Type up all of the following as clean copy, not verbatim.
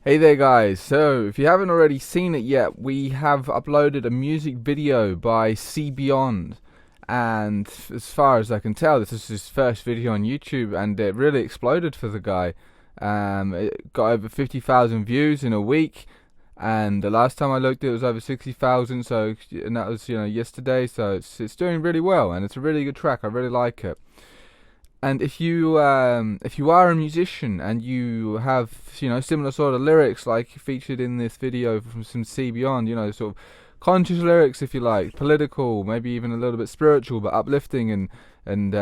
Hey there guys, so if you haven't already seen it yet, we have uploaded a music video by C Beyond, and as far as I can tell this is his first video on YouTube and it really exploded for the guy. It got over 50,000 views in a week, and the last time I looked it was over 60,000, and that was yesterday, so it's doing really well and it's a really good track. I really like it. And if you are a musician and you have similar sort of lyrics like featured in this video from some C Beyond, sort of conscious lyrics if you like, political, maybe even a little bit spiritual, but uplifting and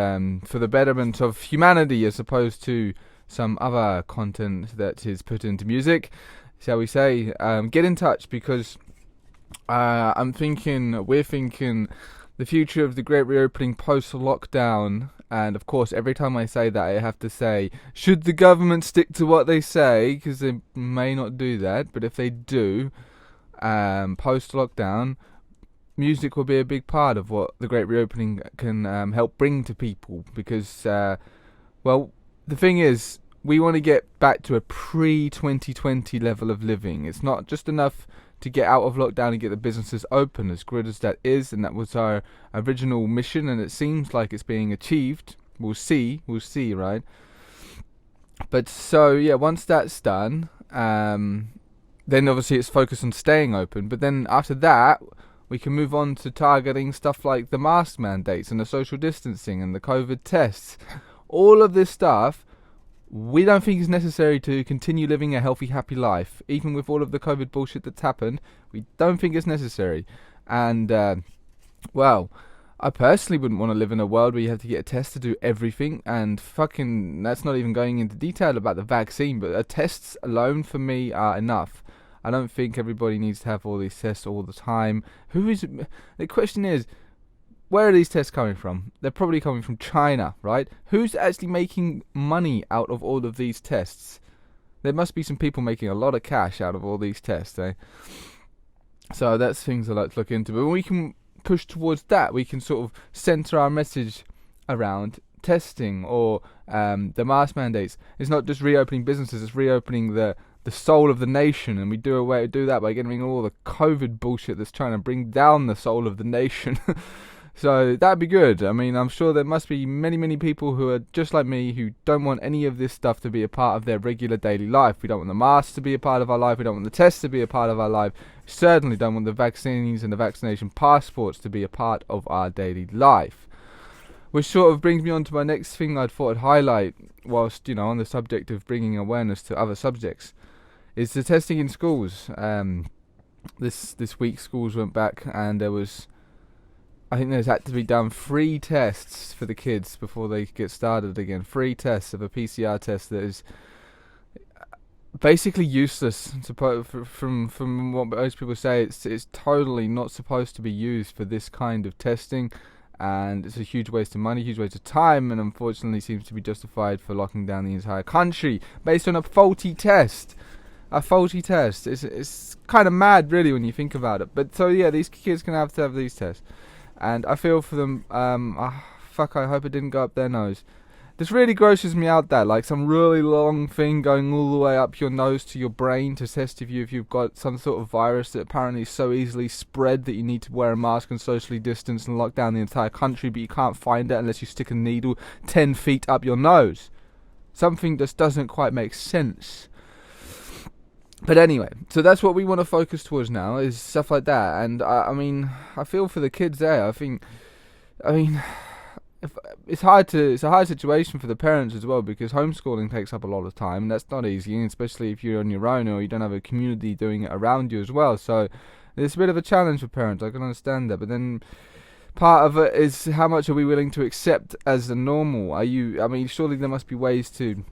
for the betterment of humanity as opposed to some other content that is put into music, shall we say, get in touch because we're thinking the future of the great reopening post-lockdown. And of course, every time I say that, I have to say, should the government stick to what they say? Because they may not do that. But if they do, post-lockdown, music will be a big part of what the great reopening can help bring to people. Because, well, the thing is, we want to get back to a pre-2020 level of living. It's not just enough to get out of lockdown and get the businesses open, as good as that is, and that was our original mission, and it seems like it's being achieved. We'll see, right? But so yeah, once that's done, then obviously it's focused on staying open. But then after that, we can move on to targeting stuff like the mask mandates and the social distancing and the COVID tests. All of this stuff we don't think it's necessary to continue living a healthy, happy life. Even with all of the COVID bullshit that's happened, we don't think it's necessary. And, well, I personally wouldn't want to live in a world where you have to get a test to do everything. And fucking, that's not even going into detail about the vaccine, but tests alone for me are enough. I don't think everybody needs to have all these tests all the time. The question is, where are these tests coming from? They're probably coming from China, right? Who's actually making money out of all of these tests? There must be some people making a lot of cash out of all these tests, eh? So that's things I'd like to look into. But we can push towards that. We can sort of center our message around testing or the mask mandates. It's not just reopening businesses, it's reopening the soul of the nation, and we do a way to do that by getting rid of all the COVID bullshit that's trying to bring down the soul of the nation. So that'd be good. I mean, I'm sure there must be many, many people who are just like me who don't want any of this stuff to be a part of their regular daily life. We don't want the masks to be a part of our life. We don't want the tests to be a part of our life. We certainly don't want the vaccines and the vaccination passports to be a part of our daily life. Which sort of brings me on to my next thing I thought I'd highlight whilst, on the subject of bringing awareness to other subjects, is the testing in schools. This week schools went back and I think there's had to be done 3 tests for the kids before they get started again. 3 tests of a PCR test that is basically useless. From what most people say, it's totally not supposed to be used for this kind of testing, and it's a huge waste of money, huge waste of time, and unfortunately seems to be justified for locking down the entire country based on a faulty test. A faulty test. It's kind of mad, really, when you think about it. But so yeah, these kids can have to have these tests. And I feel for them, I hope it didn't go up their nose. This really grosses me out, that, like some really long thing going all the way up your nose to your brain to test if you've got some sort of virus that apparently is so easily spread that you need to wear a mask and socially distance and lock down the entire country, but you can't find it unless you stick a needle 10 feet up your nose. Something just doesn't quite make sense. But anyway, so that's what we want to focus towards now, is stuff like that. And I mean, I feel for the kids there. It's a hard situation for the parents as well, because homeschooling takes up a lot of time, and that's not easy, especially if you're on your own or you don't have a community doing it around you as well. So it's a bit of a challenge for parents. I can understand that, but then part of it is how much are we willing to accept as the normal? Surely there must be ways to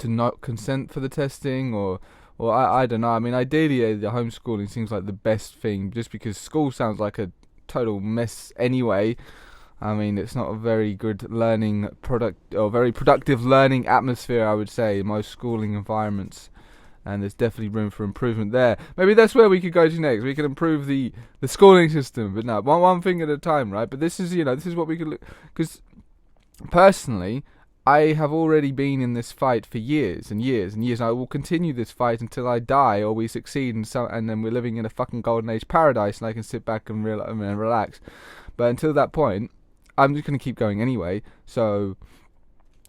not consent for the testing, or I don't know. I mean, ideally, the homeschooling seems like the best thing, just because school sounds like a total mess anyway. I mean, it's not a very good very productive learning atmosphere, I would say, in most schooling environments. And there's definitely room for improvement there. Maybe that's where we could go to next. We could improve the schooling system, but no, one thing at a time, right? But this is what we could look. Because personally, I have already been in this fight for years and years and years. And I will continue this fight until I die or we succeed, and then we're living in a fucking golden age paradise, and I can sit back and relax. But until that point, I'm just going to keep going anyway. So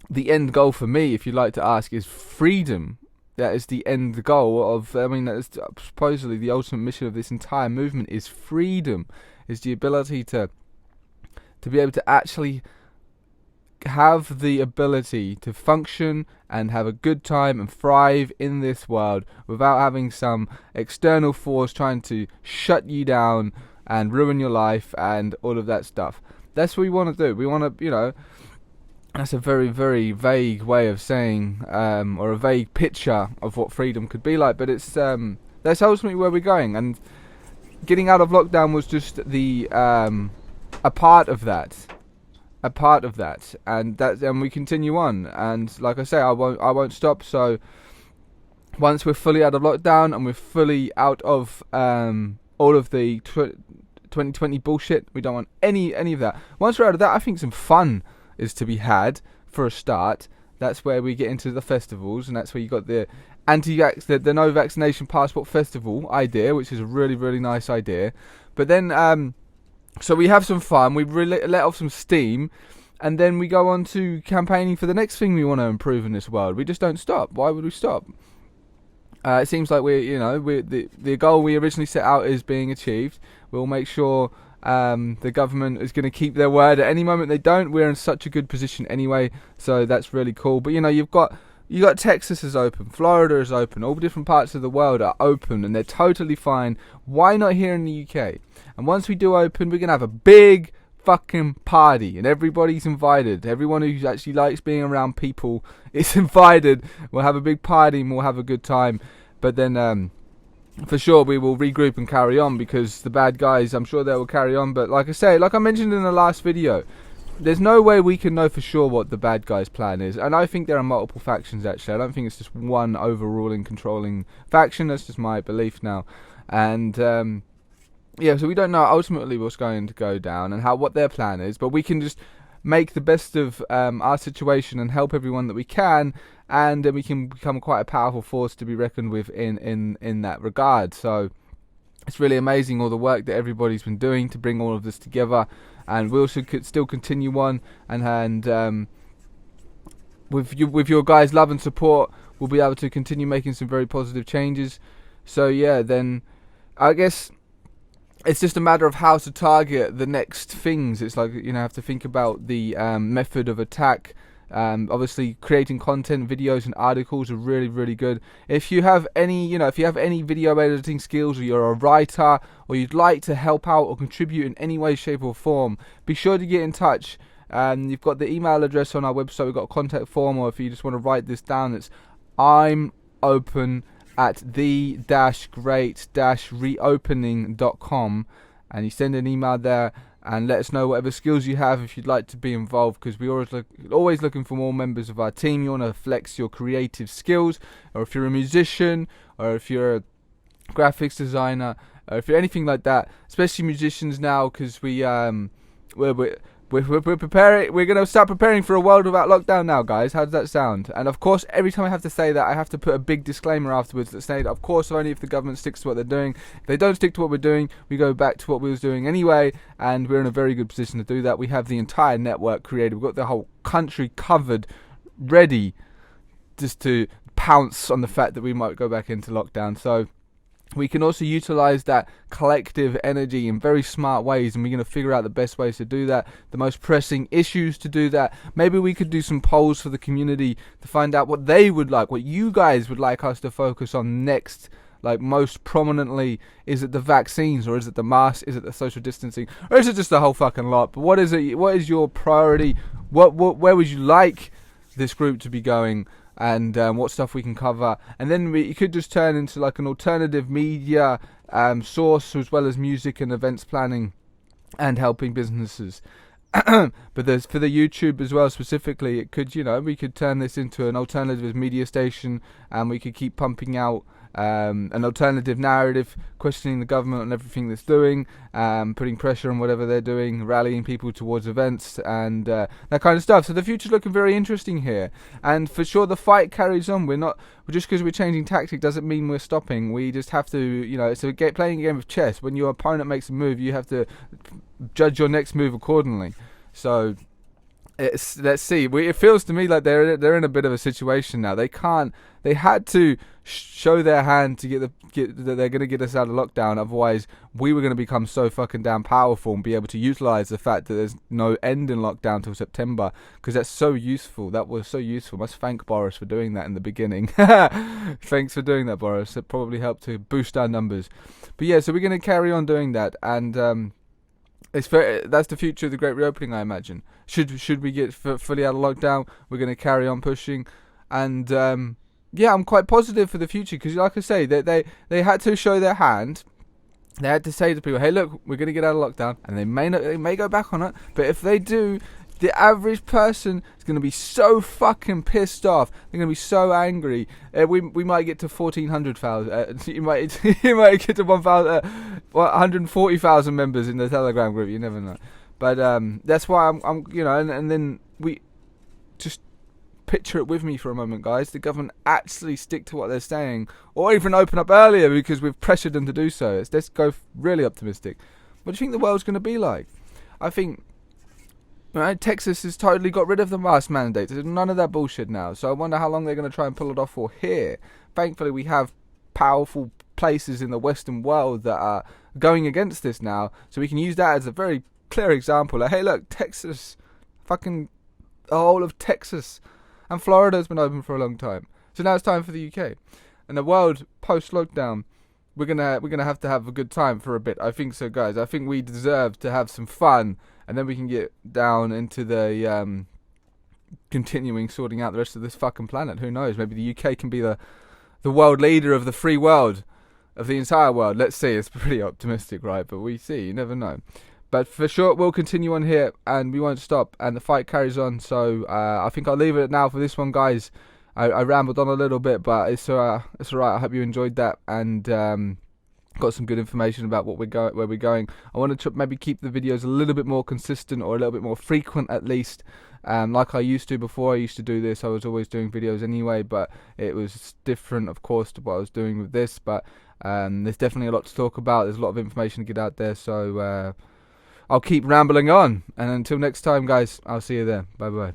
the end goal for me, if you'd like to ask, is freedom. That is the end goal of, that is supposedly the ultimate mission of this entire movement, is freedom. Is the ability to be able to actually have the ability to function and have a good time and thrive in this world without having some external force trying to shut you down and ruin your life and all of that stuff. That's what we want to do. We want to, that's a very, very vague way of saying, or a vague picture of what freedom could be like, but it's that's ultimately where we're going. And getting out of lockdown was just the a part of that, and we continue on. And like I say, I won't stop. So once we're fully out of lockdown and we're fully out of all of the 2020 bullshit, we don't want any of that. Once we're out of that, I think some fun is to be had for a start. That's where we get into the festivals, and that's where you got the the no vaccination passport festival idea, which is a really, really nice idea. But then so we have some fun, we really let off some steam, and then we go on to campaigning for the next thing we want to improve in this world. We just don't stop. Why would we stop? It seems like the goal we originally set out is being achieved. We'll make sure the government is going to keep their word. At any moment they don't, we're in such a good position anyway, so that's really cool. But you've got Texas is open, Florida is open, all different parts of the world are open, and they're totally fine. Why not here in the UK? And once we do open, we're going to have a big fucking party, and everybody's invited. Everyone who actually likes being around people is invited. We'll have a big party and we'll have a good time. But then for sure we will regroup and carry on, because the bad guys, I'm sure they will carry on. But like I mentioned in the last video, there's no way we can know for sure what the bad guys' plan is. And I think there are multiple factions, actually. I don't think it's just one overruling, controlling faction. That's just my belief now. And so we don't know ultimately what's going to go down and what their plan is, but we can just make the best of our situation and help everyone that we can, and then we can become quite a powerful force to be reckoned with in that regard. So it's really amazing all the work that everybody's been doing to bring all of this together, and we'll still continue on, and with your guys' love and support, we'll be able to continue making some very positive changes. So yeah, then I guess it's just a matter of how to target the next things. It's like, have to think about the method of attack. Obviously, creating content, videos, and articles are really, really good. If you have any, video editing skills, or you're a writer, or you'd like to help out or contribute in any way, shape, or form, be sure to get in touch. You've got the email address on our website. We've got a contact form, or if you just want to write this down, it's I'm open at the-great-reopening.com, and you send an email there and let us know whatever skills you have if you'd like to be involved, because we're always looking for more members of our team. You want to flex your creative skills, or if you're a musician, or if you're a graphics designer, or if you're anything like that, especially musicians now, because we're preparing. We're going to start preparing for a world without lockdown now, guys. How does that sound? And of course, every time I have to say that, I have to put a big disclaimer afterwards that say that, of course, only if the government sticks to what they're doing. If they don't stick to what we're doing, we go back to what we was doing anyway, and we're in a very good position to do that. We have the entire network created. We've got the whole country covered, ready just to pounce on the fact that we might go back into lockdown. So we can also utilize that collective energy in very smart ways, and we're going to figure out the best ways to do that, the most pressing issues to do that. Maybe we could do some polls for the community to find out what they would like, what you guys would like us to focus on next. Like, most prominently, is it the vaccines, or is it the masks, is it the social distancing, or is it just the whole fucking lot? But what is it? What is your priority? Where would you like this group to be going? And what stuff we can cover, and then it could just turn into like an alternative media source, as well as music and events planning and helping businesses. But there's for the YouTube as well specifically, it could, we could turn this into an alternative media station, and we could keep pumping out an alternative narrative, questioning the government on everything that's doing, putting pressure on whatever they're doing, rallying people towards events, and that kind of stuff. So the future's looking very interesting here, and for sure the fight carries on. Just because we're changing tactic doesn't mean we're stopping. We just have to, it's playing a game of chess. When your opponent makes a move, you have to judge your next move accordingly. So let's see. It feels to me like they're in a bit of a situation now. They had to show their hand to get that they're going to get us out of lockdown. Otherwise, we were going to become so fucking damn powerful and be able to utilize the fact that there's no end in lockdown till September, because that's so useful. That was so useful. Must thank Boris for doing that in the beginning. Thanks for doing that, Boris. It probably helped to boost our numbers. But yeah, so we're going to carry on doing that, and that's the future of the Great Reopening, I imagine. Should we get fully out of lockdown, we're going to carry on pushing, and I'm quite positive for the future, because like I say, they had to show their hand. They had to say to people, hey, look, we're going to get out of lockdown, and they may go back on it, but if they do, the average person is going to be so fucking pissed off. They're going to be so angry. We might get to 1,400,000. You might get to 140,000 members in the Telegram group. You never know. But that's why I'm and then we just picture it with me for a moment, guys. The government actually stick to what they're saying, or even open up earlier because we've pressured them to do so. Let's go really optimistic. What do you think the world's going to be like? I think. Right, Texas has totally got rid of the mask mandate. There's none of that bullshit now. So I wonder how long they're going to try and pull it off for here. Thankfully, we have powerful places in the Western world that are going against this now. So we can use that as a very clear example. Like, hey, look, Texas, fucking the whole of Texas and Florida's been open for a long time. So now it's time for the UK. And the world post-lockdown, we're gonna have to have a good time for a bit. I think so, guys. I think we deserve to have some fun. And then we can get down into the continuing sorting out the rest of this fucking planet. Who knows? Maybe the UK can be the world leader of the free world, of the entire world. Let's see. It's pretty optimistic, right? But we see. You never know. But for sure, we'll continue on here, and we won't stop. And the fight carries on. So I think I'll leave it now for this one, guys. I rambled on a little bit, but it's alright. I hope you enjoyed that, and got some good information about where we're going. I want to maybe keep the videos a little bit more consistent, or a little bit more frequent at least, like I used to before. I used to do this. I was always doing videos anyway, but it was different, of course, to what I was doing with this. But there's definitely a lot to talk about. There's a lot of information to get out there, so I'll keep rambling on. And until next time, guys, I'll see you there. Bye bye.